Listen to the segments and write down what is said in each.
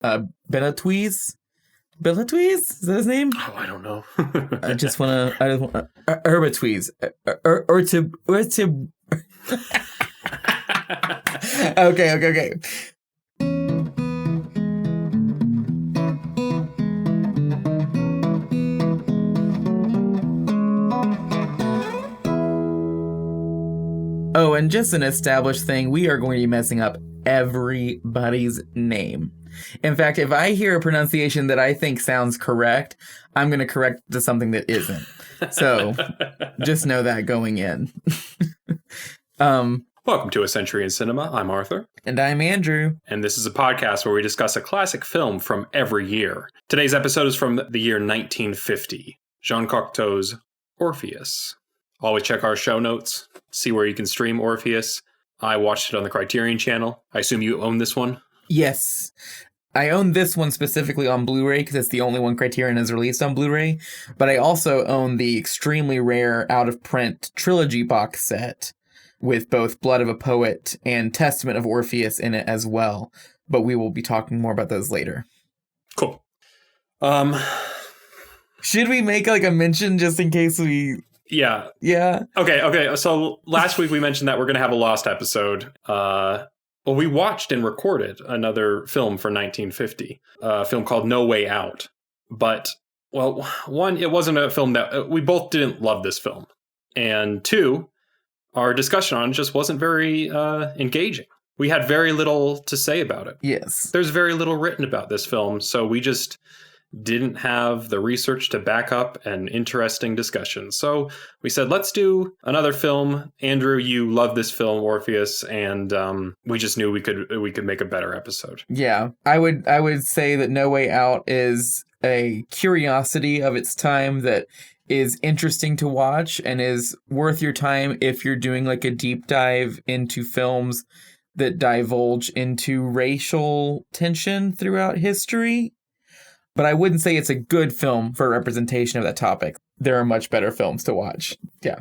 Bellatuis? Bellatuis? Is that his name? Oh, I don't know. I just want to... Herbatuis. Okay. Oh, and just an established thing, we are going to be messing up everybody's name. In fact, if I hear a pronunciation that I think sounds correct, I'm going to correct to something that isn't. So just know that going in. Welcome to A Century in Cinema. I'm Arthur. And I'm Andrew. And this is a podcast where we discuss a classic film from every year. Today's episode is from the year 1950, Jean Cocteau's Orpheus. Always check our show notes, see where you can stream Orpheus. I watched it on the Criterion channel. I assume you own this one? Yes. I own this one specifically on Blu-ray because it's the only one Criterion has released on Blu-ray. But I also own the extremely rare out-of-print trilogy box set with both Blood of a Poet and Testament of Orpheus in it as well. But we will be talking more about those later. Cool. Should we make like a mention just in case we... Yeah. Yeah. Okay. So last week we mentioned that we're going to have a lost episode. Well, we watched and recorded another film for 1950, a film called No Way Out. But, well, one, it wasn't a film that we both didn't love this film. And two, our discussion on it just wasn't very engaging. We had very little to say about it. Yes. There's very little written about this film, so we just didn't have the research to back up an interesting discussion. So we said, let's do another film. Andrew, you love this film, Orpheus, and we just knew we could make a better episode. Yeah, I would say that No Way Out is a curiosity of its time that is interesting to watch and is worth your time if you're doing like a deep dive into films that divulge into racial tension throughout history. But I wouldn't say it's a good film for representation of that topic. There are much better films to watch. Yeah.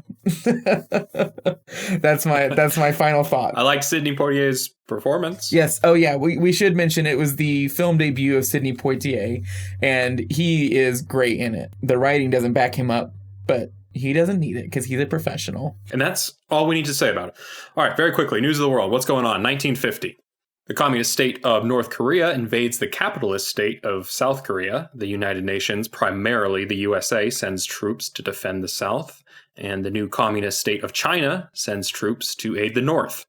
That's my final thought. I like Sidney Poitier's performance. Yes. Oh, yeah. We should mention it was the film debut of Sidney Poitier, and he is great in it. The writing doesn't back him up, but he doesn't need it because he's a professional. And that's all we need to say about it. All right, very quickly. News of the world. What's going on? 1950. The communist state of North Korea invades the capitalist state of South Korea. The United Nations, primarily the USA, sends troops to defend the South. And the new communist state of China sends troops to aid the North.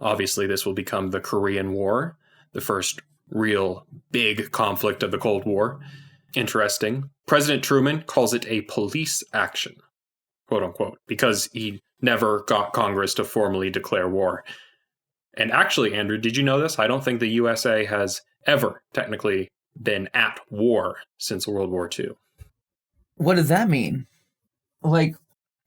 Obviously, this will become the Korean War, the first real big conflict of the Cold War. Interesting. President Truman calls it a police action, quote unquote, because he never got Congress to formally declare war. And actually, Andrew, did you know this? I don't think the USA has ever technically been at war since World War II. What does that mean? Like,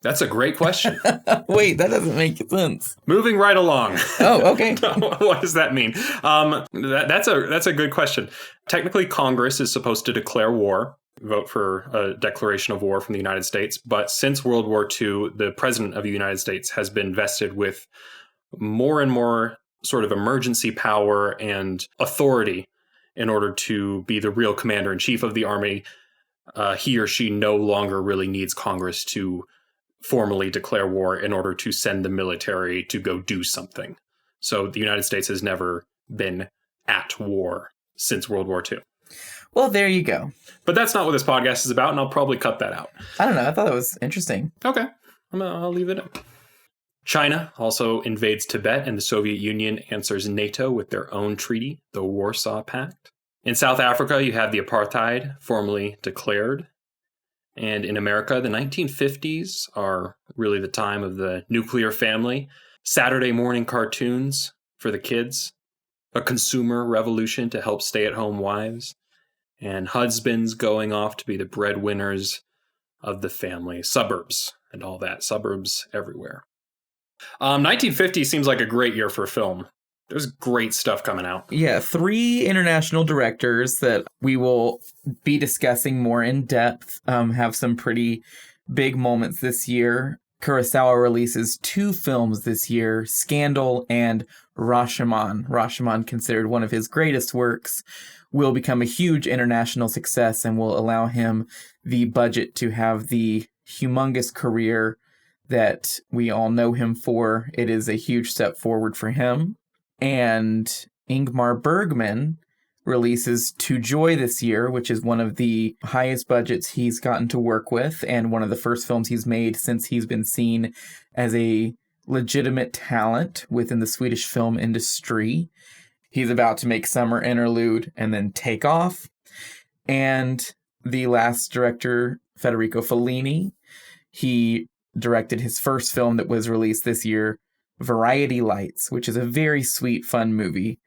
that's a great question. Wait, that doesn't make sense. Moving right along. Oh, okay. What does that mean? That's a good question. Technically, Congress is supposed to declare war, vote for a declaration of war from the United States. But since World War II, the president of the United States has been vested with more and more sort of emergency power and authority in order to be the real commander-in-chief of the army. He or she no longer really needs Congress to formally declare war in order to send the military to go do something. So the United States has never been at war since World War II. Well, there you go. But that's not what this podcast is about, and I'll probably cut that out. I don't know. I thought that was interesting. Okay. I'll leave it in. China also invades Tibet, and the Soviet Union answers NATO with their own treaty, the Warsaw Pact. In South Africa, you have the apartheid formally declared. And in America, the 1950s are really the time of the nuclear family, Saturday morning cartoons for the kids, a consumer revolution to help stay-at-home wives, and husbands going off to be the breadwinners of the family, suburbs and all that, suburbs everywhere. 1950 seems like a great year for film. There's great stuff coming out. Yeah, 3 international directors that we will be discussing more in depth have some pretty big moments this year. Kurosawa releases 2 films this year, Scandal and Rashomon. Rashomon considered one of his greatest works, will become a huge international success and will allow him the budget to have the humongous career that we all know him for. It is a huge step forward for him. And Ingmar Bergman releases To Joy this year, which is one of the highest budgets he's gotten to work with and one of the first films he's made since he's been seen as a legitimate talent within the Swedish film industry. He's about to make Summer Interlude and then take off. And the last director, Federico Fellini, he directed his first film that was released this year, Variety Lights, which is a very sweet, fun movie.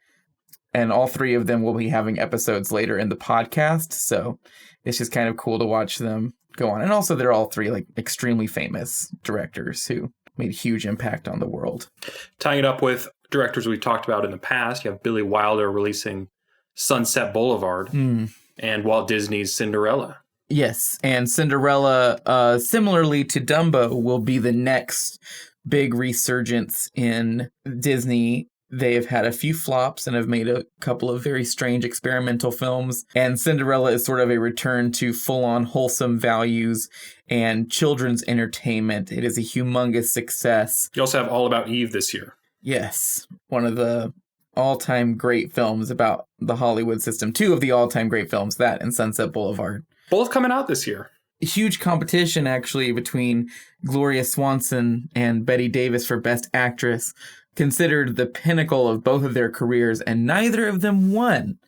And all three of them will be having episodes later in the podcast. So it's just kind of cool to watch them go on. And also they're all three like extremely famous directors who made a huge impact on the world. Tying it up with directors we've talked about in the past, you have Billy Wilder releasing Sunset Boulevard and Walt Disney's Cinderella. Yes, and Cinderella, similarly to Dumbo, will be the next big resurgence in Disney. They have had a few flops and have made a couple of very strange experimental films. And Cinderella is sort of a return to full-on wholesome values and children's entertainment. It is a humongous success. You also have All About Eve this year. Yes, one of the all-time great films about the Hollywood system. Two of the all-time great films, that and Sunset Boulevard. Both coming out this year. Huge competition, actually, between Gloria Swanson and Bette Davis for Best Actress. Considered the pinnacle of both of their careers, and neither of them won.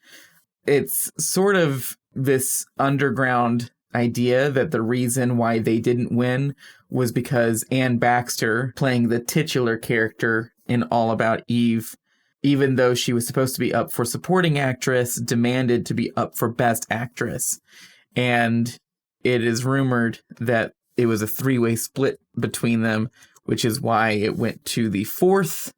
It's sort of this underground idea that the reason why they didn't win was because Anne Baxter, playing the titular character in All About Eve, even though she was supposed to be up for supporting actress, demanded to be up for Best Actress. And it is rumored that it was a three-way split between them, which is why it went to the fourth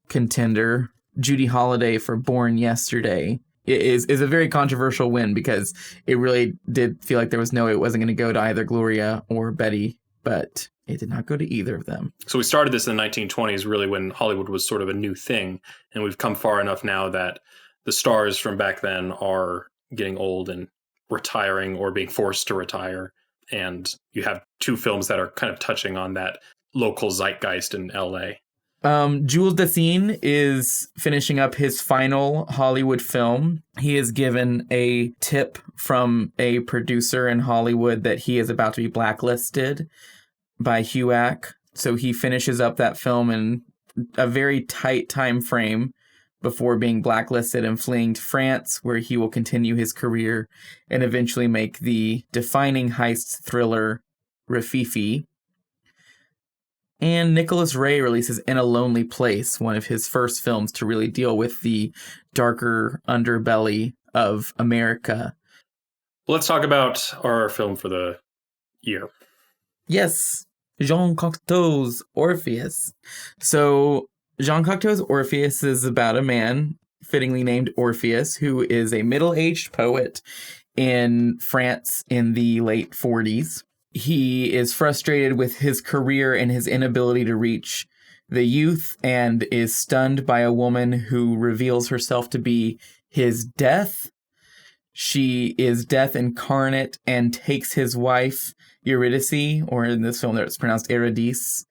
contender, Judy Holliday for Born Yesterday. It is a very controversial win because it really did feel like there was no way it wasn't going to go to either Gloria or Betty, but it did not go to either of them. So we started this in the 1920s, really when Hollywood was sort of a new thing, and we've come far enough now that the stars from back then are getting old and retiring or being forced to retire, and you have two films that are kind of touching on that local zeitgeist in LA. Jules Dassin is finishing up his final Hollywood film. He is given a tip from a producer in Hollywood that he is about to be blacklisted by HUAC. So he finishes up that film in a very tight time frame before being blacklisted and fleeing to France, where he will continue his career and eventually make the defining heist thriller Rififi. And Nicholas Ray releases In a Lonely Place, one of his first films to really deal with the darker underbelly of America. Let's talk about our film for the year. Yes, Jean Cocteau's Orpheus. So Jean Cocteau's Orpheus is about a man, fittingly named Orpheus, who is a middle-aged poet in France in the late 40s. He is frustrated with his career and his inability to reach the youth and is stunned by a woman who reveals herself to be his death. She is death incarnate and takes his wife, Eurydice, or in this film it's pronounced Eurydice,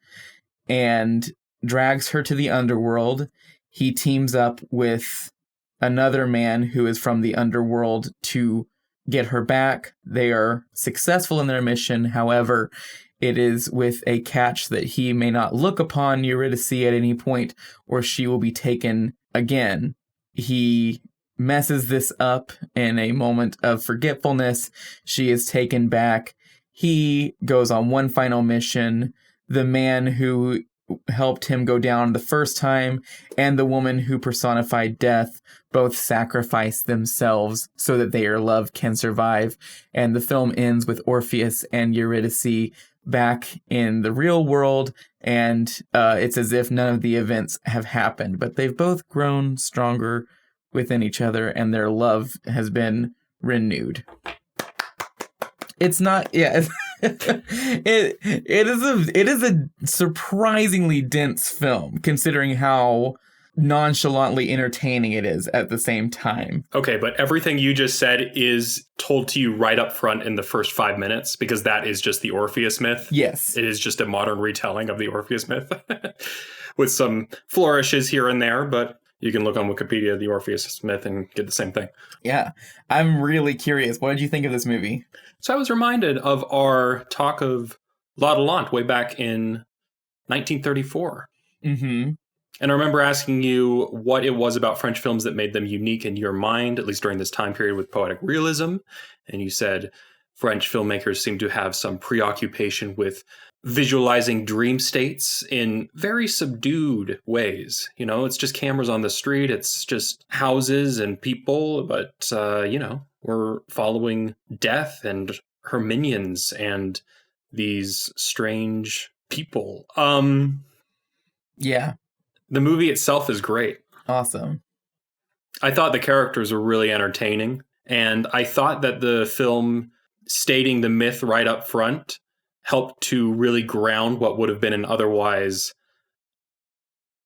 and drags her to the underworld. He teams up with another man who is from the underworld to get her back. They are successful in their mission. However, it is with a catch that he may not look upon Eurydice at any point, or she will be taken again. He messes this up in a moment of forgetfulness. She is taken back. He goes on one final mission. The man who helped him go down the first time and the woman who personified death both sacrifice themselves so that their love can survive. And the film ends with Orpheus and Eurydice back in the real world, and it's as if none of the events have happened, but they've both grown stronger within each other and their love has been renewed. It's not, yeah, it is a surprisingly dense film, considering how nonchalantly entertaining it is at the same time. Okay, but everything you just said is told to you right up front in the first 5 minutes, because that is just the Orpheus myth. Yes. It is just a modern retelling of the Orpheus myth with some flourishes here and there, but you can look on Wikipedia, the Orpheus myth, and get the same thing. Yeah. I'm really curious. What did you think of this movie? So I was reminded of our talk of La La Land way back in 1934. Mm-hmm. And I remember asking you what it was about French films that made them unique in your mind, at least during this time period with poetic realism. And you said French filmmakers seem to have some preoccupation with visualizing dream states in very subdued ways. You know, it's just cameras on the street. It's just houses and people. But, you know, we're following death and her minions and these strange people. Yeah. The movie itself is great. Awesome. I thought the characters were really entertaining. And I thought that the film stating the myth right up front helped to really ground what would have been an otherwise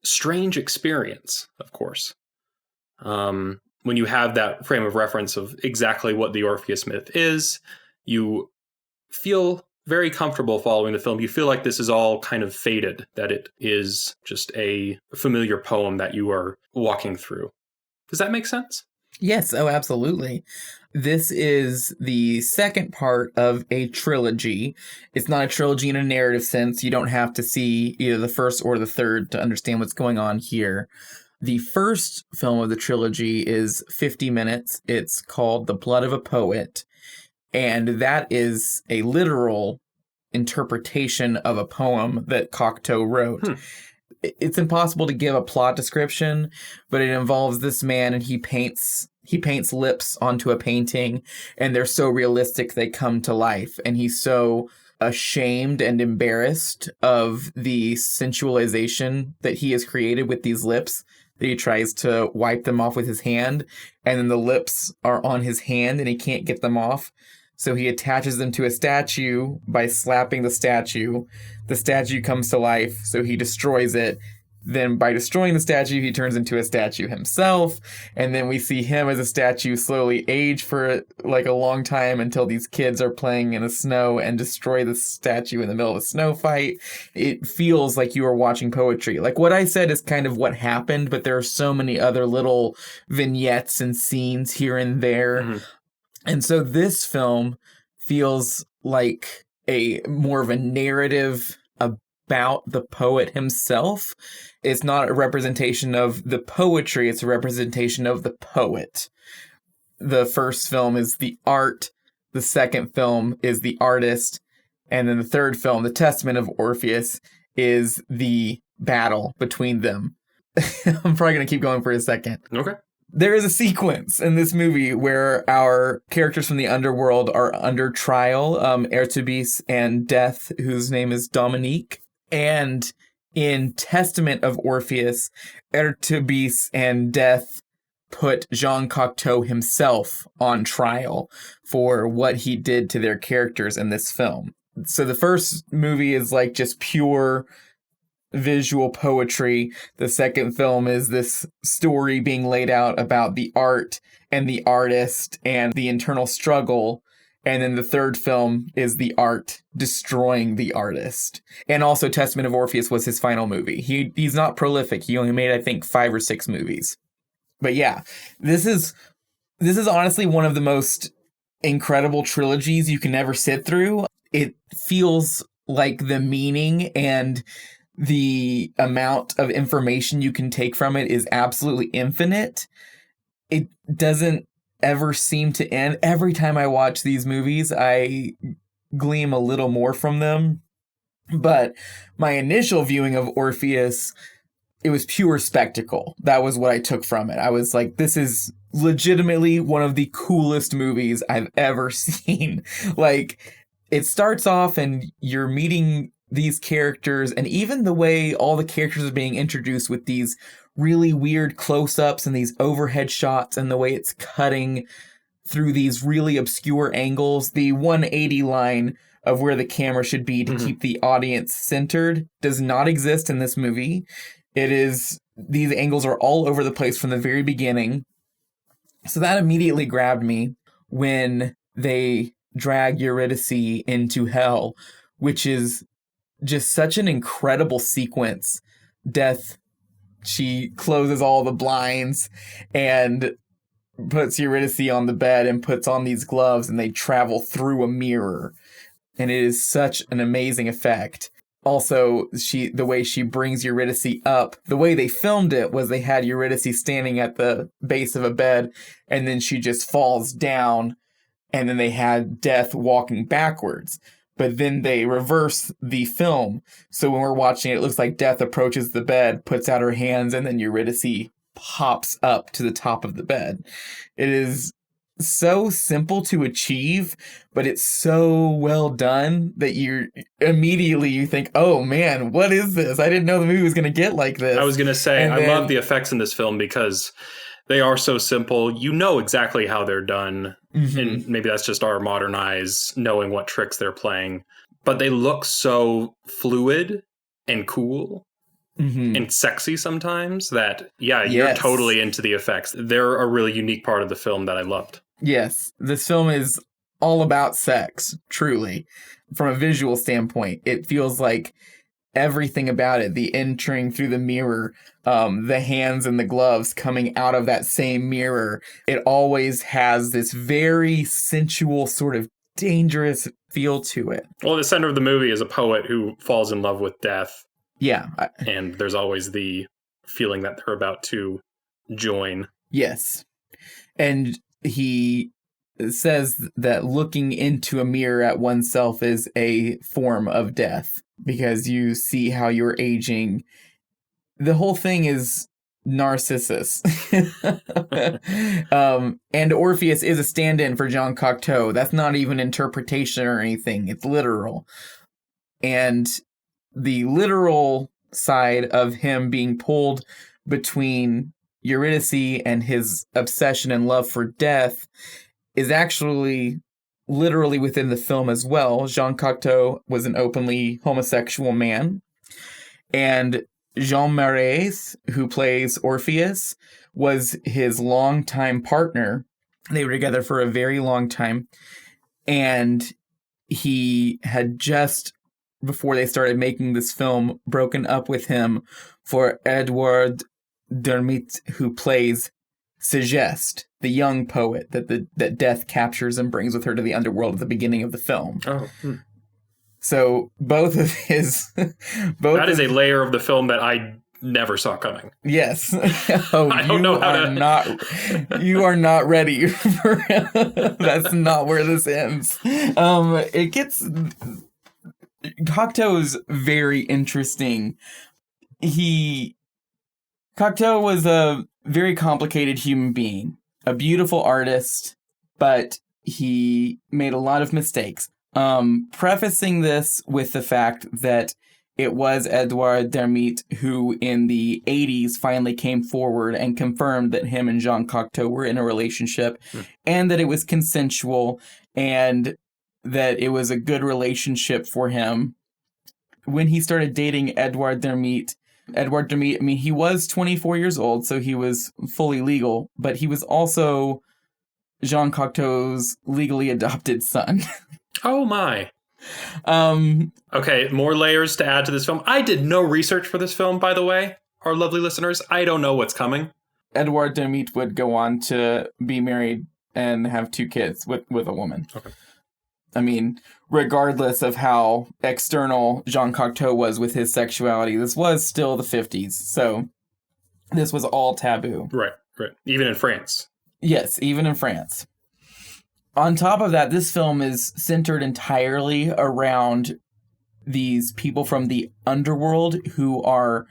strange experience, of course. When you have that frame of reference of exactly what the Orpheus myth is, you feel very comfortable following the film. You feel like this is all kind of fated, that it is just a familiar poem that you are walking through. Does that make sense? Yes, oh, absolutely. This is the second part of a trilogy. It's not a trilogy in a narrative sense. You don't have to see either the first or the third to understand what's going on here. The first film of the trilogy is 50 minutes. It's called The Blood of a Poet. And that is a literal interpretation of a poem that Cocteau wrote. It's impossible to give a plot description, but it involves this man, and he paints lips onto a painting, and they're so realistic they come to life. And he's so ashamed and embarrassed of the sensualization that he has created with these lips that he tries to wipe them off with his hand, and then the lips are on his hand and he can't get them off. So he attaches them to a statue by slapping the statue. The statue comes to life, so he destroys it. Then by destroying the statue, he turns into a statue himself. And then we see him as a statue slowly age for like a long time until these kids are playing in the snow and destroy the statue in the middle of a snow fight. It feels like you are watching poetry. Like what I said is kind of what happened, but there are so many other little vignettes and scenes here and there. Mm-hmm. And so this film feels like a more of a narrative about the poet himself. It's not a representation of the poetry, it's a representation of the poet. The first film is the art, the second film is the artist, and then the third film, The Testament of Orpheus, is the battle between them. I'm probably going to keep going for a second. Okay. There is a sequence in this movie where our characters from the underworld are under trial, Orpheus and Death, whose name is Dominique. And in Testament of Orpheus, Orpheus and Death put Jean Cocteau himself on trial for what he did to their characters in this film. So the first movie is like just pure visual poetry. The second film is this story being laid out about the art and the artist and the internal struggle. And then the third film is the art destroying the artist. And also Testament of Orpheus was his final movie. He's not prolific. He only made, I think, 5 or 6 movies. But yeah, this is honestly one of the most incredible trilogies you can ever sit through. It feels like the meaning and the amount of information you can take from it is absolutely infinite. It doesn't ever seem to end. Every time I watch these movies, I glean a little more from them. But my initial viewing of Orpheus, it was pure spectacle. That was what I took from it. I was like, this is legitimately one of the coolest movies I've ever seen. Like, it starts off and you're meeting these characters, and even the way all the characters are being introduced with these really weird close-ups and these overhead shots, and the way it's cutting through these really obscure angles. The 180 line of where the camera should be to keep the audience centered does not exist in this movie. It is these angles are all over the place from the very beginning. So that immediately grabbed me when they drag Eurydice into hell, which is just such an incredible sequence. Death, she closes all the blinds and puts Eurydice on the bed and puts on these gloves, and they travel through a mirror. And it is such an amazing effect. Also, the way she brings Eurydice up, the way they filmed it was they had Eurydice standing at the base of a bed, and then she just falls down, and then they had Death walking backwards. But then they reverse the film, so when we're watching it, it looks like Death approaches the bed, puts out her hands, and then Eurydice pops up to the top of the bed. It is so simple to achieve, but it's so well done that you think, oh man, what is this? I didn't know the movie was going to get like this. I was going to say, I love the effects in this film because they are so simple. You know exactly how they're done. Mm-hmm. And maybe that's just our modern eyes knowing what tricks they're playing. But they look so fluid and cool. Mm-hmm. And sexy sometimes that, you're totally into the effects. They're a really unique part of the film that I loved. Yes, this film is all about sex, truly. From a visual standpoint, it feels like everything about it, the entering through the mirror, the hands and the gloves coming out of that same mirror, it always has this very sensual sort of dangerous feel to it. Well, the center of the movie is a poet who falls in love with death. Yeah. And there's always the feeling that they're about to join. Yes. And he says that looking into a mirror at oneself is a form of death because you see how you're aging. The whole thing is Narcissus. And Orpheus is a stand-in for Jean Cocteau. That's not even interpretation or anything. It's literal. And the literal side of him being pulled between Eurydice and his obsession and love for death is actually literally within the film as well. Jean Cocteau was an openly homosexual man. And Jean Marais, who plays Orpheus, was his longtime partner. They were together for a very long time. And he had just, before they started making this film, broken up with him for Edouard Dermit, who plays Segeste, the young poet that Death captures and brings with her to the underworld at the beginning of the film. Oh. So both of his... that is a layer of the film that I never saw coming. Yes. I don't know how to... You are not ready for... That's not where this ends. It gets... Cocteau is very interesting. Cocteau was a very complicated human being, a beautiful artist, but he made a lot of mistakes. Prefacing this with the fact that it was Edouard Dermit who in the 80s finally came forward and confirmed that him and Jean Cocteau were in a relationship and that it was consensual and that it was a good relationship for him. When he started dating Edouard Dermit, I mean, he was 24 years old, so he was fully legal, but he was also Jean Cocteau's legally adopted son. Oh my. Okay, more layers to add to this film. I did no research for this film, by the way, our lovely listeners. I don't know what's coming. Edouard Dermit would go on to be married and have 2 kids with a woman. Okay. I mean, regardless of how external Jean Cocteau was with his sexuality, this was still the 50s, so this was all taboo. Right. Even in France. Yes, even in France. On top of that, this film is centered entirely around these people from the underworld who are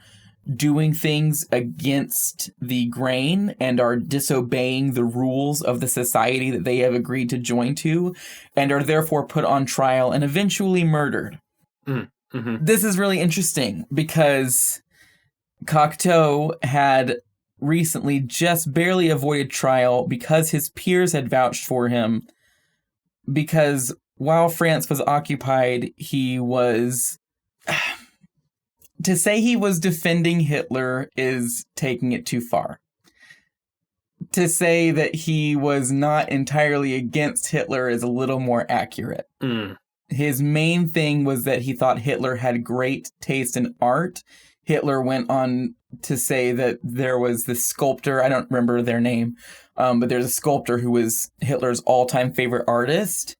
doing things against the grain and are disobeying the rules of the society that they have agreed to join to and are therefore put on trial and eventually murdered. Mm-hmm. This is really interesting because Cocteau had recently just barely avoided trial because his peers had vouched for him, because while France was occupied, he was... To say he was defending Hitler is taking it too far. To say that he was not entirely against Hitler is a little more accurate. His main thing was that he thought Hitler had great taste in art. Hitler went on to say that there was this sculptor, I don't remember their name, but there's a sculptor who was Hitler's all-time favorite artist.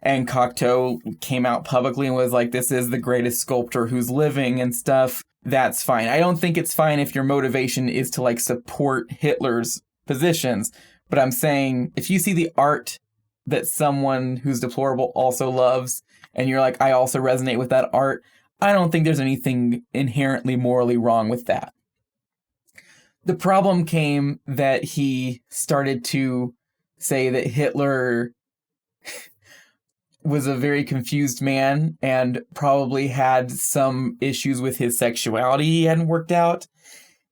And Cocteau came out publicly and was like, this is the greatest sculptor who's living and stuff. That's fine. I don't think it's fine if your motivation is to like support Hitler's positions. But I'm saying if you see the art that someone who's deplorable also loves, and you're like, I also resonate with that art, I don't think there's anything inherently morally wrong with that. The problem came that he started to say that Hitler was a very confused man and probably had some issues with his sexuality he hadn't worked out.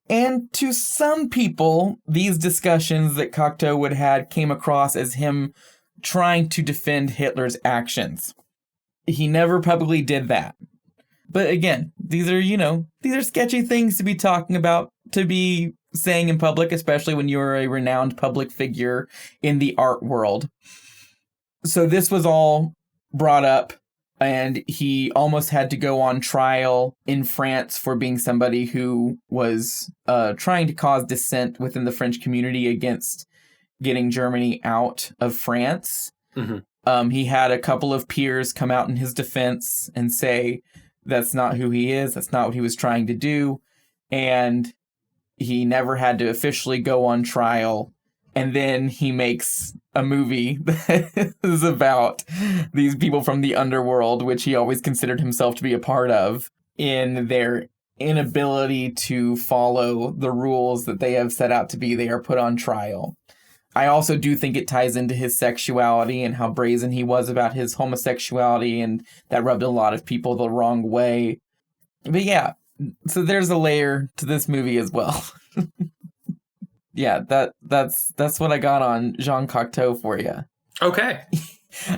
And to some people, these discussions that Cocteau would had came across as him trying to defend Hitler's actions. He never publicly did that. But again, these are sketchy things to be talking about, to be saying in public, especially when you're a renowned public figure in the art world. So this was all brought up, and he almost had to go on trial in France for being somebody who was trying to cause dissent within the French community against getting Germany out of France. Mm-hmm. He had a couple of peers come out in his defense and say that's not who he is, that's not what he was trying to do, and he never had to officially go on trial. And then he makes a movie that is about these people from the underworld, which he always considered himself to be a part of, in their inability to follow the rules that they have set out to be. They are put on trial. I also do think it ties into his sexuality and how brazen he was about his homosexuality, and that rubbed a lot of people the wrong way. But so there's a layer to this movie as well. Yeah, that's what I got on Jean Cocteau for you. Okay.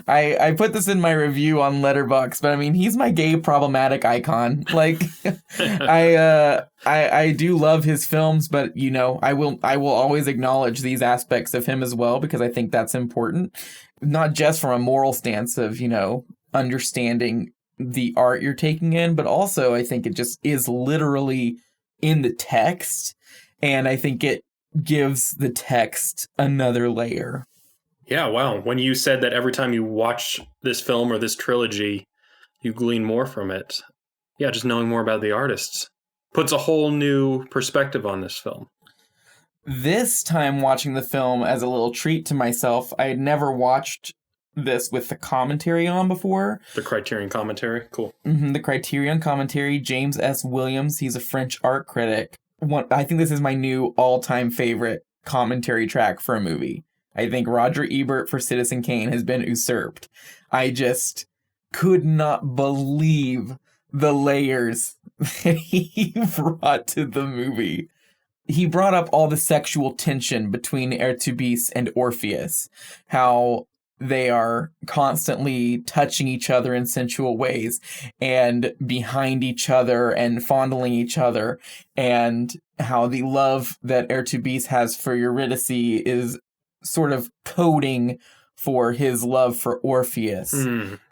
I put this in my review on Letterboxd, but I mean, he's my gay problematic icon. Like, I do love his films, but I will always acknowledge these aspects of him as well, because I think that's important, not just from a moral stance of understanding the art you're taking in, but also I think it just is literally in the text, and I think it gives the text another layer. Yeah, wow. When you said that every time you watch this film or this trilogy, you glean more from it. Yeah, just knowing more about the artists puts a whole new perspective on this film. This time watching the film as a little treat to myself, I had never watched this with the commentary on before. The Criterion commentary? Cool. Mm-hmm, the Criterion commentary. James S. Williams, he's a French art critic. I think this is my new all-time favorite commentary track for a movie. I think Roger Ebert for Citizen Kane has been usurped. I just could not believe the layers that he brought to the movie. He brought up all the sexual tension between Artubis and Orpheus, how they are constantly touching each other in sensual ways and behind each other and fondling each other, and how the love that Artubis has for Eurydice is sort of coding for his love for Orpheus.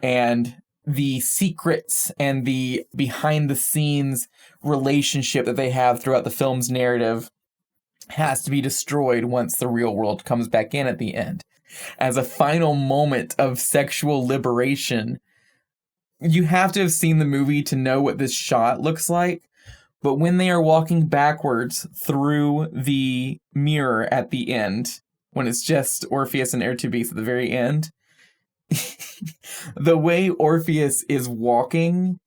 And the secrets and the behind-the-scenes relationship that they have throughout the film's narrative has to be destroyed once the real world comes back in at the end. As a final moment of sexual liberation, you have to have seen the movie to know what this shot looks like. But when they are walking backwards through the mirror at the end, when it's just Orpheus and Artubis at the very end, the way Orpheus is walking,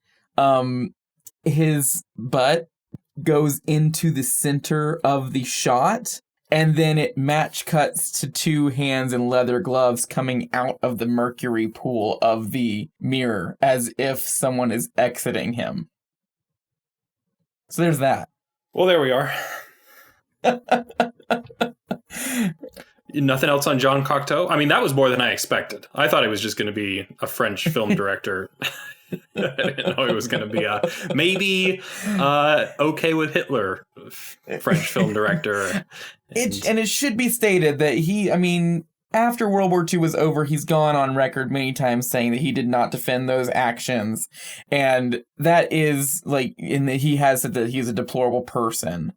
his butt goes into the center of the shot, and then it match cuts to two hands in leather gloves coming out of the mercury pool of the mirror, as if someone is exiting him. So there's that. Well, there we are. Nothing else on Jean Cocteau? I mean, that was more than I expected. I thought it was just going to be a French film director I didn't know he was going to be maybe okay with Hitler French film director. And it should be stated that after World War II was over, he's gone on record many times saying that he did not defend those actions. And that is, he has said that he's a deplorable person.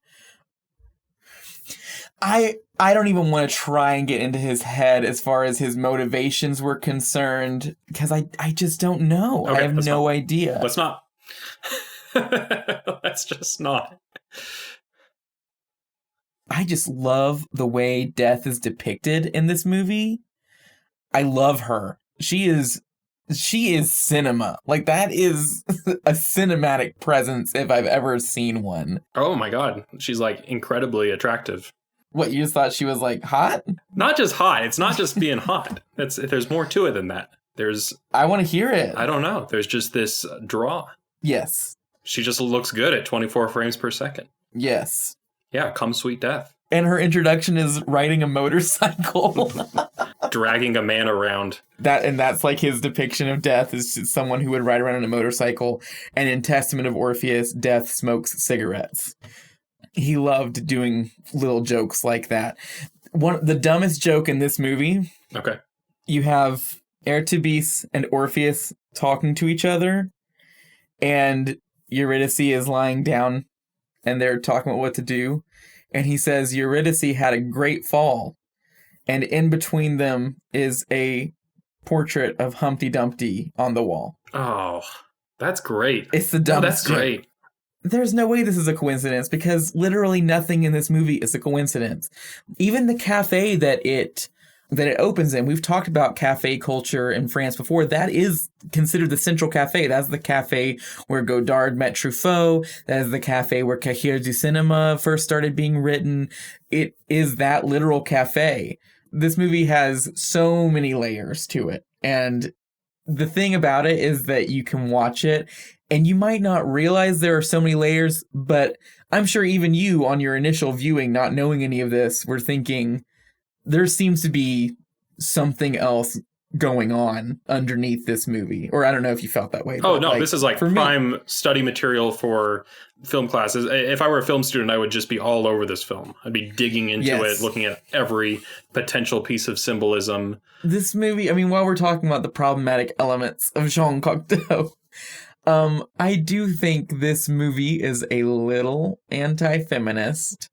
I don't even want to try and get into his head as far as his motivations were concerned, because I just don't know. Okay, I have no idea. Let's not. Let's just not. I just love the way death is depicted in this movie. I love her. She is cinema. Like, that is a cinematic presence if I've ever seen one. Oh my God. She's incredibly attractive. What, you just thought she was hot? Not just hot. It's not just being hot. There's more to it than that. I want to hear it. I don't know. There's just this draw. Yes. She just looks good at 24 frames per second. Yes. Yeah, come sweet death. And her introduction is riding a motorcycle. Dragging a man around. That's his depiction of death, is just someone who would ride around on a motorcycle. And in Testament of Orpheus, death smokes cigarettes. He loved doing little jokes like that. The dumbest joke in this movie. Okay. You have Eurydice and Orpheus talking to each other, and Eurydice is lying down, and they're talking about what to do. And he says Eurydice had a great fall, and in between them is a portrait of Humpty Dumpty on the wall. Oh, that's great. It's the dumbest joke. Great. There's no way this is a coincidence, because literally nothing in this movie is a coincidence. Even the cafe that it opens in, we've talked about cafe culture in France before. That is considered the central cafe. That's the cafe where Godard met Truffaut. That is the cafe where Cahiers du Cinema first started being written. It is that literal cafe. This movie has so many layers to it. And the thing about it is that you can watch it and you might not realize there are so many layers, but I'm sure even you, on your initial viewing, not knowing any of this, were thinking, there seems to be something else going on underneath this movie. Or I don't know if you felt that way. Oh, no, this is prime study material for film classes. If I were a film student, I would just be all over this film. I'd be digging into it, looking at every potential piece of symbolism. This movie, while we're talking about the problematic elements of Jean Cocteau, I do think this movie is a little anti-feminist.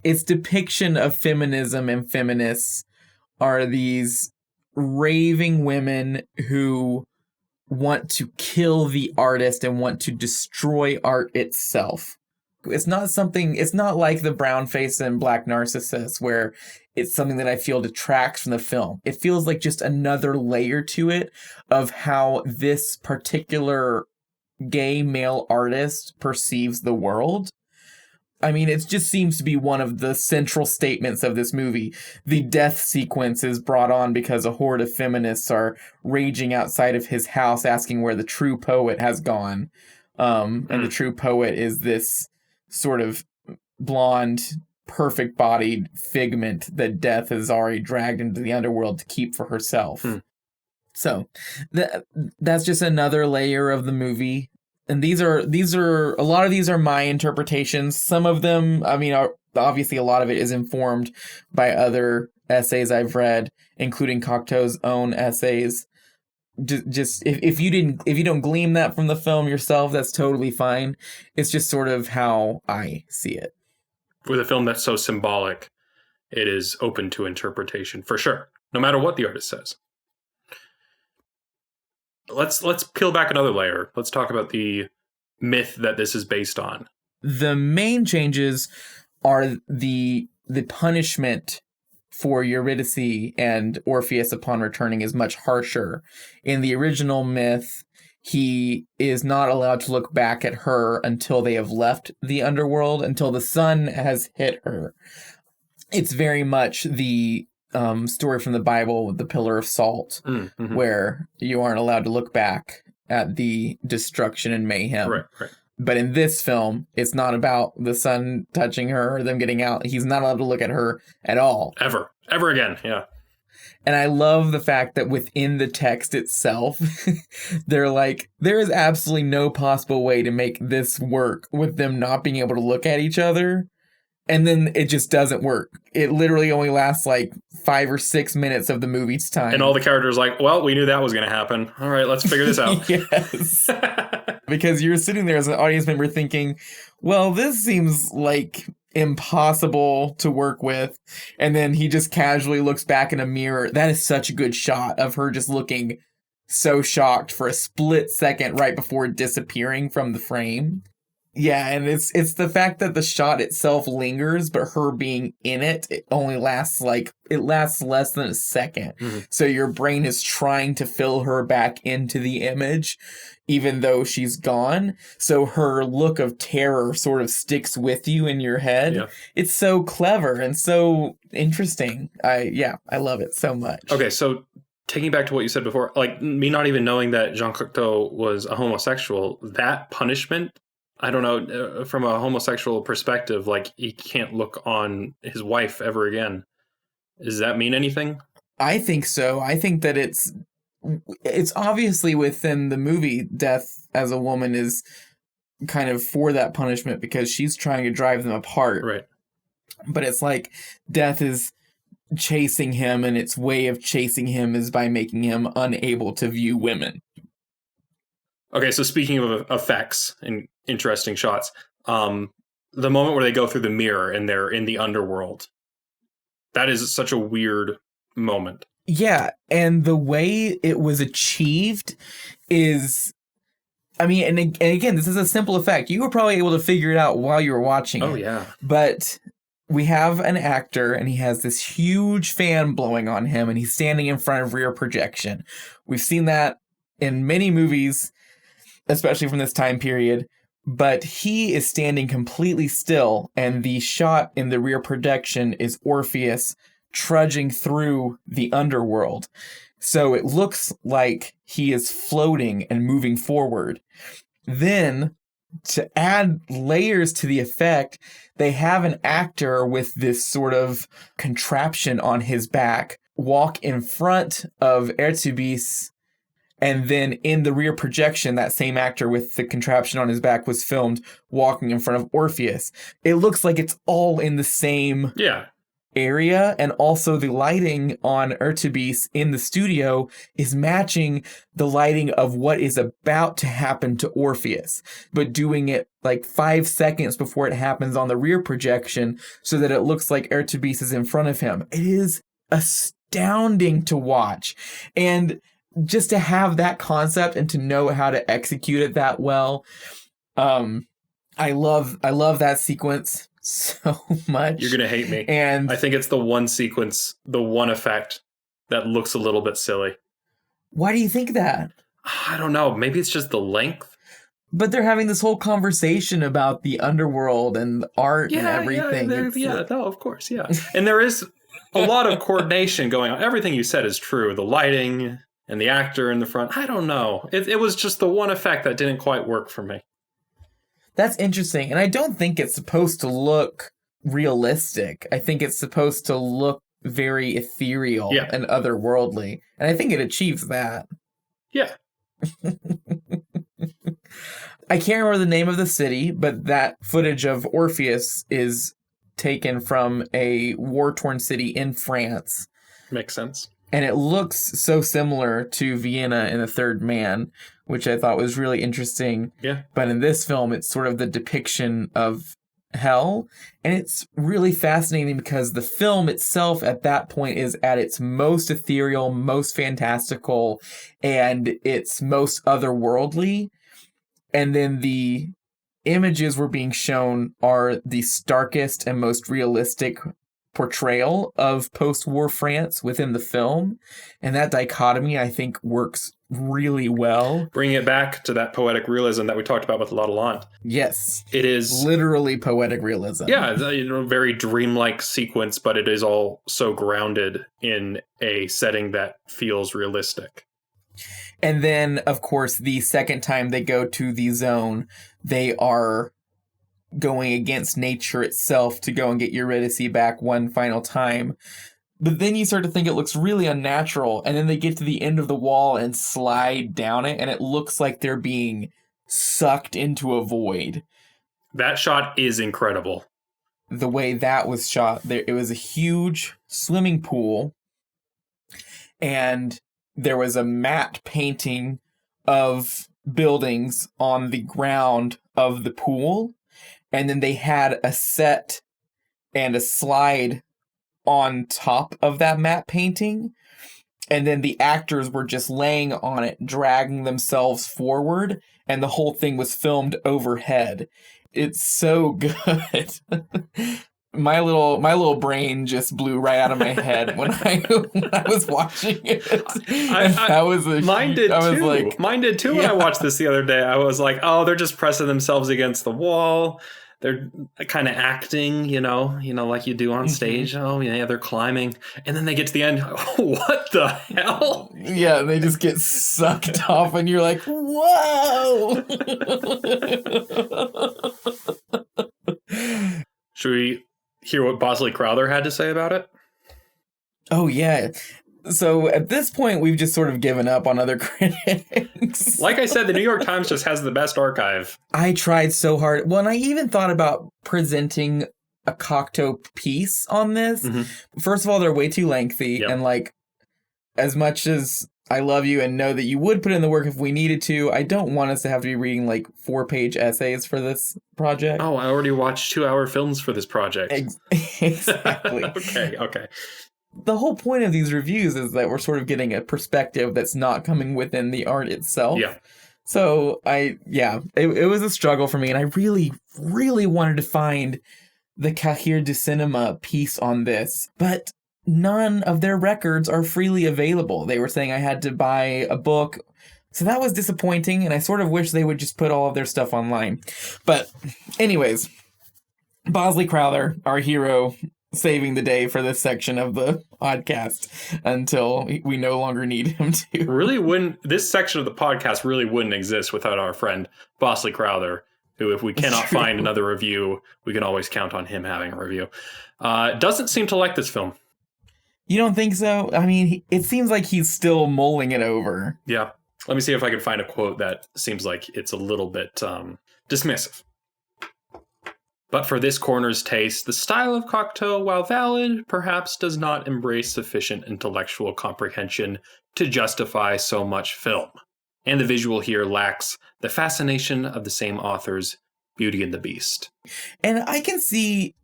Its depiction of feminism and feminists are these raving women who want to kill the artist and want to destroy art itself. It's not like the brown face and black narcissus, where it's something that I feel detracts from the film. It feels like just another layer to it of how this particular gay male artist perceives the world. It just seems to be one of the central statements of this movie. The death sequence is brought on because a horde of feminists are raging outside of his house asking where the true poet has gone. And the true poet is this sort of blonde, perfect-bodied figment that death has already dragged into the underworld to keep for herself. So that's just another layer of the movie. And these are a lot of these are my interpretations. Some of them, obviously a lot of it is informed by other essays I've read, including Cocteau's own essays. Just if you don't glean that from the film yourself, that's totally fine. It's just sort of how I see it. With a film that's so symbolic, it is open to interpretation for sure, no matter what the artist says. Let's peel back another layer. Let's talk about the myth that this is based on. The main changes are the punishment for Eurydice and Orpheus upon returning is much harsher. In the original myth, he is not allowed to look back at her until they have left the underworld, until the sun has hit her. It's very much the story from the Bible with the pillar of salt, where you aren't allowed to look back at the destruction and mayhem. Right. But in this film, it's not about the sun touching her or them getting out. He's not allowed to look at her at all. Ever again, yeah. And I love the fact that within the text itself, they're like, there is absolutely no possible way to make this work with them not being able to look at each other. And then it just doesn't work. It literally only lasts like 5 or 6 minutes of the movie's time. And all the characters are like, well, we knew that was going to happen. All right, let's figure this out. Yes. Because you're sitting there as an audience member thinking, well, this seems like impossible to work with. And then he just casually looks back in a mirror. That is such a good shot of her just looking so shocked for a split second right before disappearing from the frame. Yeah, and it's the fact that the shot itself lingers, but her being in it, it lasts less than a second. Mm-hmm. So your brain is trying to fill her back into the image, even though she's gone. So her look of terror sort of sticks with you in your head. Yeah. It's so clever and so interesting. I love it so much. Okay, so taking back to what you said before, like me not even knowing that Jean Cocteau was a homosexual, that punishment, I don't know, from a homosexual perspective, like he can't look on his wife ever again. Does that mean anything? I think so. I think that it's obviously within the movie, death as a woman is kind of for that punishment because she's trying to drive them apart. Right. But it's like death is chasing him, and its way of chasing him is by making him unable to view women. Okay, so speaking of effects and interesting shots, the moment where they go through the mirror and they're in the underworld, that is such a weird moment. Yeah, and the way it was achieved is, I mean, and again, this is a simple effect. You were probably able to figure it out while you were watching it. Oh, yeah. But we have an actor, and he has this huge fan blowing on him, and he's standing in front of rear projection. We've seen that in many movies, especially from this time period, but he is standing completely still, and the shot in the rear projection is Orpheus trudging through the underworld. So it looks like he is floating and moving forward. Then, to add layers to the effect, they have an actor with this sort of contraption on his back walk in front of Orpheus. And then in the rear projection, that same actor with the contraption on his back was filmed walking in front of Orpheus. It looks like it's all in the same area. And also the lighting on Orpheus in the studio is matching the lighting of what is about to happen to Orpheus, but doing it like 5 seconds before it happens on the rear projection so that it looks like Orpheus is in front of him. It is astounding to watch. And just to have that concept and to know how to execute it that well, I love that sequence so much. You're gonna hate me, and I think it's the one sequence, the one effect that looks a little bit silly. Why do you think that? I don't know. Maybe it's just the length. But they're having this whole conversation about the underworld and art and everything. No, of course, yeah. And there is a lot of coordination going on. Everything you said is true. The lighting and the actor in the front. I don't know. It was just the one effect that didn't quite work for me. That's interesting. And I don't think it's supposed to look realistic. I think it's supposed to look very ethereal and otherworldly. And I think it achieves that. Yeah. I can't remember the name of the city, but that footage of Orpheus is taken from a war-torn city in France. Makes sense. And it looks so similar to Vienna in The Third Man, which I thought was really interesting. Yeah. But in this film, it's sort of the depiction of hell. And it's really fascinating because the film itself at that point is at its most ethereal, most fantastical, and its most otherworldly. And then the images we're being shown are the starkest and most realistic portrayal of post-war France within the film. And that dichotomy, I think, works really well. Bringing it back to that poetic realism that we talked about with La La Land. Yes. It is literally poetic realism. Yeah, a very dreamlike sequence, but it is all so grounded in a setting that feels realistic. And then, of course, the second time they go to the zone, they are going against nature itself to go and get Eurydice back one final time. But then you start to think it looks really unnatural, and then they get to the end of the wall and slide down it, and it looks like they're being sucked into a void. That shot is incredible. The way that was shot, it was a huge swimming pool, and there was a matte painting of buildings on the ground of the pool, and then they had a set and a slide on top of that matte painting, and then the actors were just laying on it, dragging themselves forward, and the whole thing was filmed overhead. It's so good. My little brain just blew right out of my head when I was watching it. Mine did too. When I watched this the other day, I was like, oh, they're just pressing themselves against the wall. They're kind of acting, like you do on stage. Oh, yeah, they're climbing. And then they get to the end. Oh, what the hell? Yeah, they just get sucked off, and you're like, whoa! Should we hear what Bosley Crowther had to say about it? Oh, yeah. So at this point, we've just sort of given up on other critics. Like I said, the New York Times just has the best archive. I tried so hard. Well, and I even thought about presenting a Cocteau piece on this. Mm-hmm. First of all, they're way too lengthy. Yep. And like, as much as I love you and know that you would put in the work if we needed to, I don't want us to have to be reading like 4-page essays for this project. Oh, I already watched 2-hour films for this project. Exactly. Okay. The whole point of these reviews is that we're sort of getting a perspective that's not coming within the art itself. Yeah. So it was a struggle for me, and I really, really wanted to find the Cahiers du Cinema piece on this, but none of their records are freely available. They were saying I had to buy a book, so that was disappointing, and I sort of wish they would just put all of their stuff online. But anyways, Bosley Crowther, our hero, saving the day for this section of the podcast until we no longer need him to. This section of the podcast really wouldn't exist without our friend Bosley Crowther, who, if we cannot find another review, we can always count on him having a review. Doesn't seem to like this film. You don't think so? I mean, it seems like he's still mulling it over. Yeah. Let me see if I can find a quote that seems like it's a little bit dismissive. But for this corner's taste, the style of Cocteau, while valid, perhaps does not embrace sufficient intellectual comprehension to justify so much film. And the visual here lacks the fascination of the same author's Beauty and the Beast. And I can see,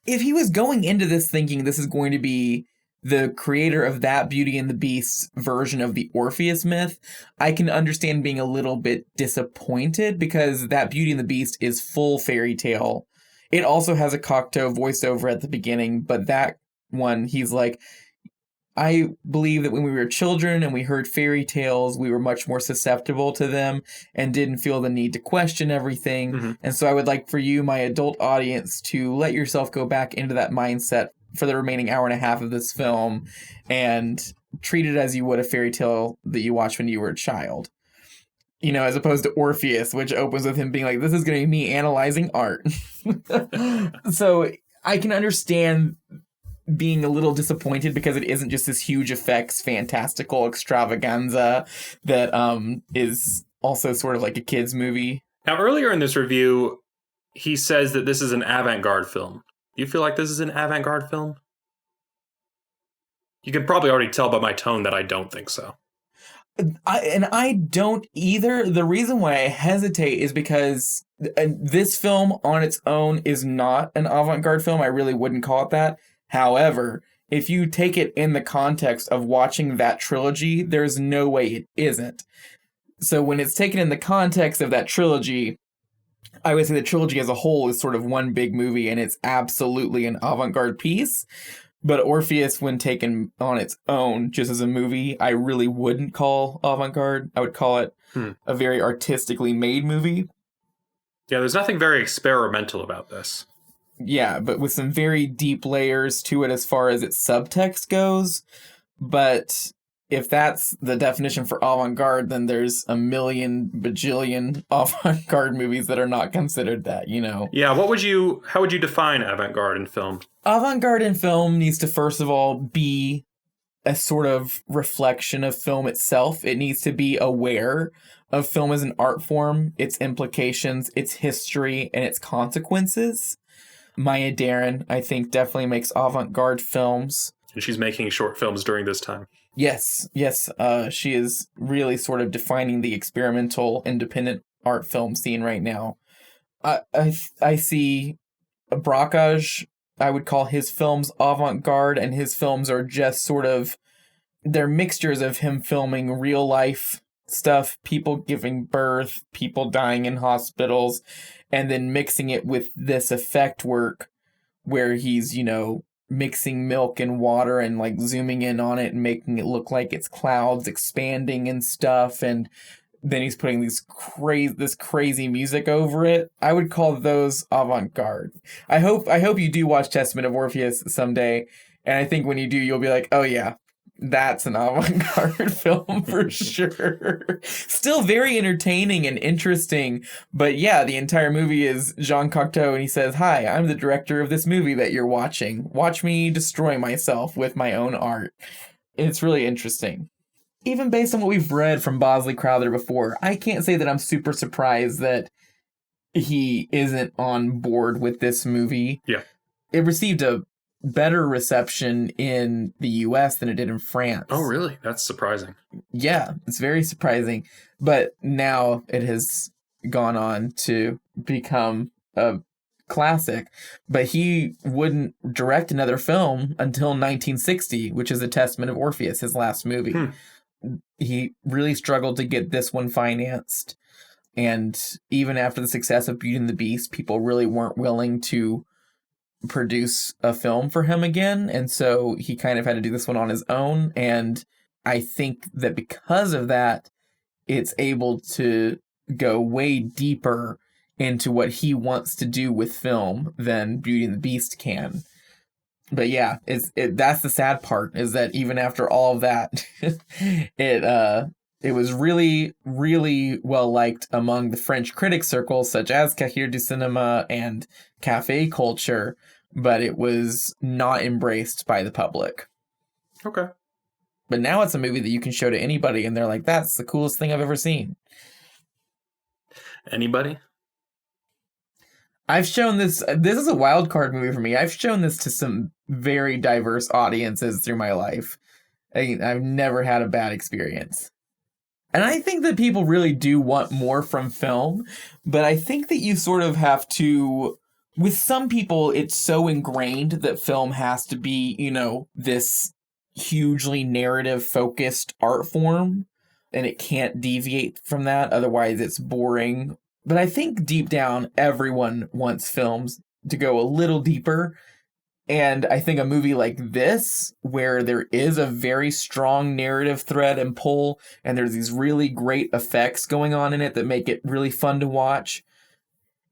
if he was going into this thinking this is going to be the creator of that Beauty and the Beast version of the Orpheus myth, I can understand being a little bit disappointed, because that Beauty and the Beast is full fairy tale. It also has a Cocteau voiceover at the beginning, but that one, he's like, I believe that when we were children and we heard fairy tales, we were much more susceptible to them and didn't feel the need to question everything. Mm-hmm. And so I would like for you, my adult audience, to let yourself go back into that mindset for the remaining hour and a half of this film and treat it as you would a fairy tale that you watched when you were a child. As opposed to Orpheus, which opens with him being like, this is going to be me analyzing art. So I can understand being a little disappointed, because it isn't just this huge effects, fantastical extravaganza that is also sort of like a kid's movie. Now, earlier in this review, he says that this is an avant-garde film. Do you feel like this is an avant-garde film? You can probably already tell by my tone that I don't think so. I don't either. The reason why I hesitate is because this film on its own is not an avant-garde film. I really wouldn't call it that. However, if you take it in the context of watching that trilogy, there's no way it isn't. So when it's taken in the context of that trilogy, I would say the trilogy as a whole is sort of one big movie, and it's absolutely an avant-garde piece. But Orpheus, when taken on its own, just as a movie, I really wouldn't call avant-garde. I would call it a very artistically made movie. Yeah, there's nothing very experimental about this. Yeah, but with some very deep layers to it as far as its subtext goes. But if that's the definition for avant-garde, then there's a million bajillion avant-garde movies that are not considered that, you know? Yeah, how would you define avant-garde in film? Avant-garde in film needs to, first of all, be a sort of reflection of film itself. It needs to be aware of film as an art form, its implications, its history, and its consequences. Maya Deren, I think, definitely makes avant-garde films. And she's making short films during this time. Yes. She is really sort of defining the experimental, independent art film scene right now. I see Brakhage. I would call his films avant-garde, and his films are just sort of, they're mixtures of him filming real life stuff, people giving birth, people dying in hospitals, and then mixing it with this effect work where he's, you know, mixing milk and water and like zooming in on it and making it look like it's clouds expanding and stuff, and then he's putting this crazy music over it. I would call those avant-garde. I hope you do watch Testament of Orpheus someday, and I think when you do, you'll be like, oh yeah, that's an avant-garde film for sure. Still very entertaining and interesting, but yeah, the entire movie is Jean Cocteau, and he says, hi, I'm the director of this movie that you're watching. Watch me destroy myself with my own art. It's really interesting. Even based on what we've read from Bosley Crowther before, I can't say that I'm super surprised that he isn't on board with this movie. Yeah. It received a better reception in the US than it did in France. Oh, really? That's surprising. Yeah, it's very surprising. But now it has gone on to become a classic. But he wouldn't direct another film until 1960, which is A Testament of Orpheus, his last movie. He really struggled to get this one financed. And even after the success of Beauty and the Beast, people really weren't willing to produce a film for him again. And so he kind of had to do this one on his own. And I think that because of that, it's able to go way deeper into what he wants to do with film than Beauty and the Beast can. But yeah, that's the sad part, is that even after all of that, it was really, really well liked among the French critic circles, such as Cahiers du Cinéma and Café Culture, but it was not embraced by the public. Okay. But now it's a movie that you can show to anybody, and they're like, that's the coolest thing I've ever seen. Anybody? I've shown this is a wild card movie for me. I've shown this to some very diverse audiences through my life. I've never had a bad experience. And I think that people really do want more from film, but I think that you sort of have to, with some people, it's so ingrained that film has to be, you know, this hugely narrative-focused art form, and it can't deviate from that, otherwise it's boring. But I think deep down, everyone wants films to go a little deeper. And I think a movie like this, where there is a very strong narrative thread and pull, and there's these really great effects going on in it that make it really fun to watch,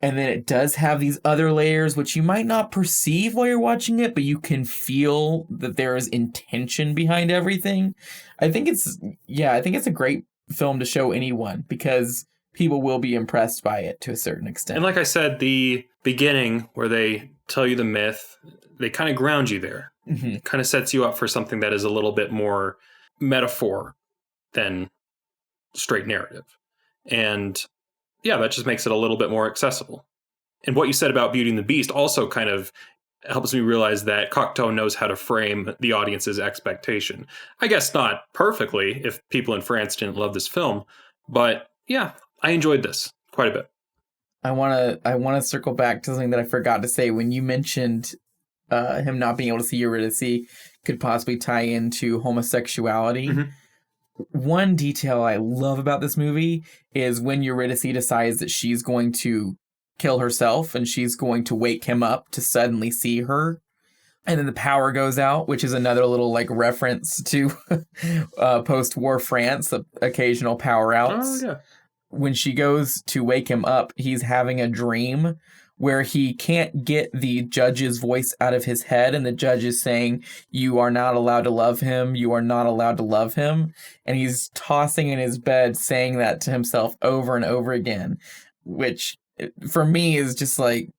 and then it does have these other layers, which you might not perceive while you're watching it, but you can feel that there is intention behind everything. I think it's a great film to show anyone, because people will be impressed by it to a certain extent. And like I said, the beginning where they tell you the myth, they kind of ground you there. Mm-hmm. Kind of sets you up for something that is a little bit more metaphor than straight narrative. And yeah, that just makes it a little bit more accessible. And what you said about Beauty and the Beast also kind of helps me realize that Cocteau knows how to frame the audience's expectation. I guess not perfectly if people in France didn't love this film, but yeah, I enjoyed this quite a bit. I want to circle back to something that I forgot to say when you mentioned him not being able to see Eurydice could possibly tie into homosexuality. Mm-hmm. One detail I love about this movie is when Eurydice decides that she's going to kill herself and she's going to wake him up to suddenly see her. And then the power goes out, which is another little like reference to post-war France, the occasional power outs. Oh, yeah. When she goes to wake him up, he's having a dream where he can't get the judge's voice out of his head, and the judge is saying, "You are not allowed to love him. You are not allowed to love him." And he's tossing in his bed, saying that to himself over and over again, which for me is just like,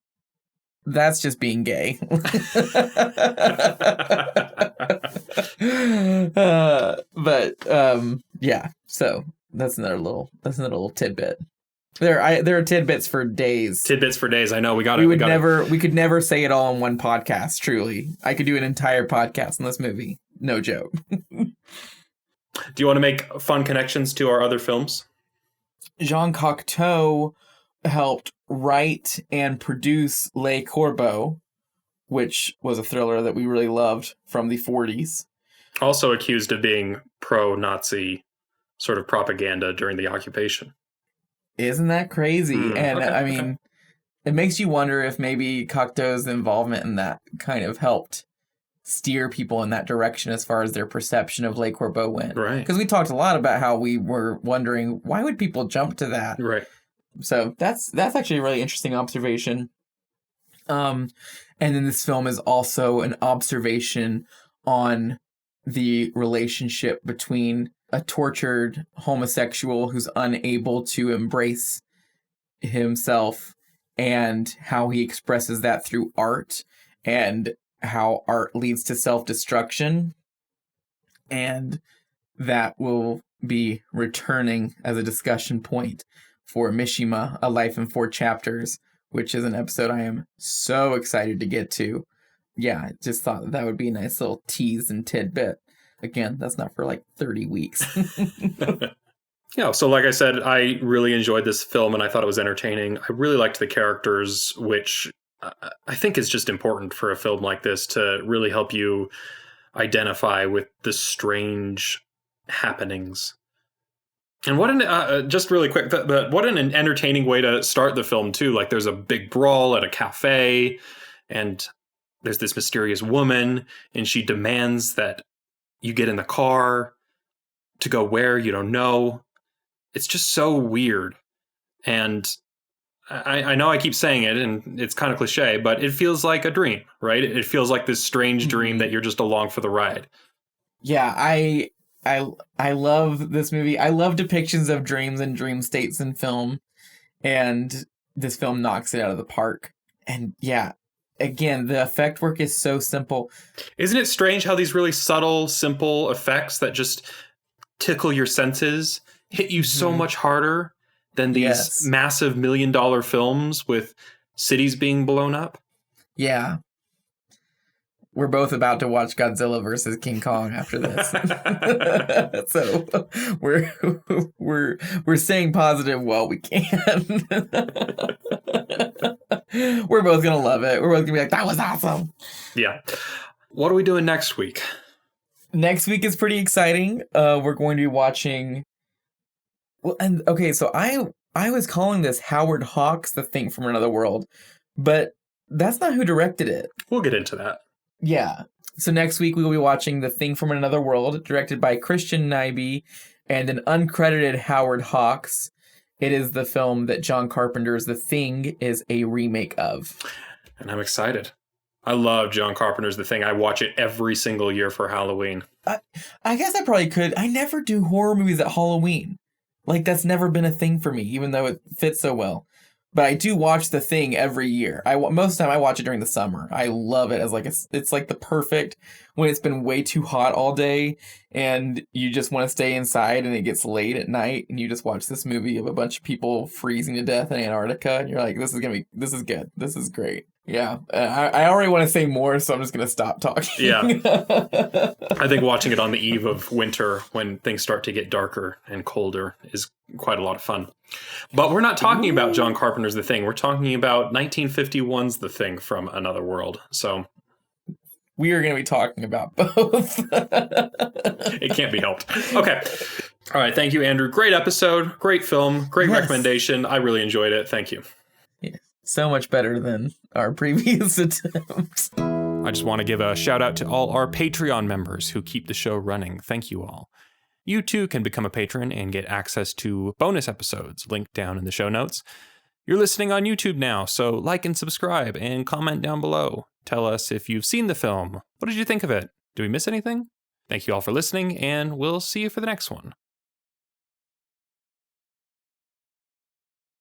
that's just being gay. Yeah, so that's another little tidbit. There are tidbits for days. Tidbits for days. I know we could never say it all in one podcast. Truly, I could do an entire podcast on this movie. No joke. Do you want to make fun connections to our other films? Jean Cocteau helped write and produce Les Corbeaux, which was a thriller that we really loved from the 40s. Also accused of being pro-Nazi sort of propaganda during the occupation. Isn't that crazy? I mean, it makes you wonder if maybe Cocteau's involvement in that kind of helped steer people in that direction as far as their perception of Les Corbeaux went. Right. Because we talked a lot about how we were wondering, why would people jump to that? Right. So that's actually a really interesting observation. And then this film is also an observation on the relationship between a tortured homosexual who's unable to embrace himself and how he expresses that through art, and how art leads to self-destruction. And that will be returning as a discussion point for Mishima, A Life in 4 Chapters, which is an episode I am so excited to get to. Yeah, I just thought that would be a nice little tease and tidbit. Again, that's not for like 30 weeks. Yeah, so like I said, I really enjoyed this film and I thought it was entertaining. I really liked the characters, which I think is just important for a film like this to really help you identify with the strange happenings. And what an just really quick, what an entertaining way to start the film too. Like there's a big brawl at a cafe, and there's this mysterious woman, and she demands that you get in the car to go where you don't know. It's just so weird. And I know I keep saying it, and it's kind of cliche, but it feels like a dream, right? It feels like this strange dream that you're just along for the ride. Yeah, I love this movie. I love depictions of dreams and dream states in film, and this film knocks it out of the park. And yeah, again, the effect work is so simple. Isn't it strange how these really subtle, simple effects that just tickle your senses hit you so much harder than these massive $1 million films with cities being blown up? Yeah. We're both about to watch Godzilla versus King Kong after this. So we're staying positive while we can. We're both going to love it. We're both going to be like, that was awesome. Yeah. What are we doing next week? Next week is pretty exciting. We're going to be watching... Well, and okay, so I was calling this Howard Hawks, The Thing from Another World, but that's not who directed it. We'll get into that. Yeah. So next week we will be watching The Thing from Another World, directed by Christian Nyby and an uncredited Howard Hawks. It is the film that John Carpenter's The Thing is a remake of. And I'm excited. I love John Carpenter's The Thing. I watch it every single year for Halloween. I guess I probably could. I never do horror movies at Halloween. Like, that's never been a thing for me, even though it fits so well. But I do watch The Thing every year. Most of the time I watch it during the summer. I love it as like it's like the perfect when it's been way too hot all day and you just want to stay inside and it gets late at night and you just watch this movie of a bunch of people freezing to death in Antarctica and you're like, this is good. This is great. Yeah. I already want to say more, so I'm just going to stop talking. Yeah. I think watching it on the eve of winter when things start to get darker and colder is quite a lot of fun. But we're not talking about John Carpenter's The Thing. We're talking about 1951's The Thing from Another World. So we are going to be talking about both. It can't be helped. Okay. All right. Thank you, Andrew. Great episode. Great film. Great recommendation. I really enjoyed it. Thank you. Yeah. So much better than our previous attempts. I just want to give a shout out to all our Patreon members who keep the show running. Thank you all. You too can become a patron and get access to bonus episodes linked down in the show notes. You're listening on YouTube now, so like and subscribe and comment down below. Tell us if you've seen the film. What did you think of it? Did we miss anything? Thank you all for listening, and we'll see you for the next one.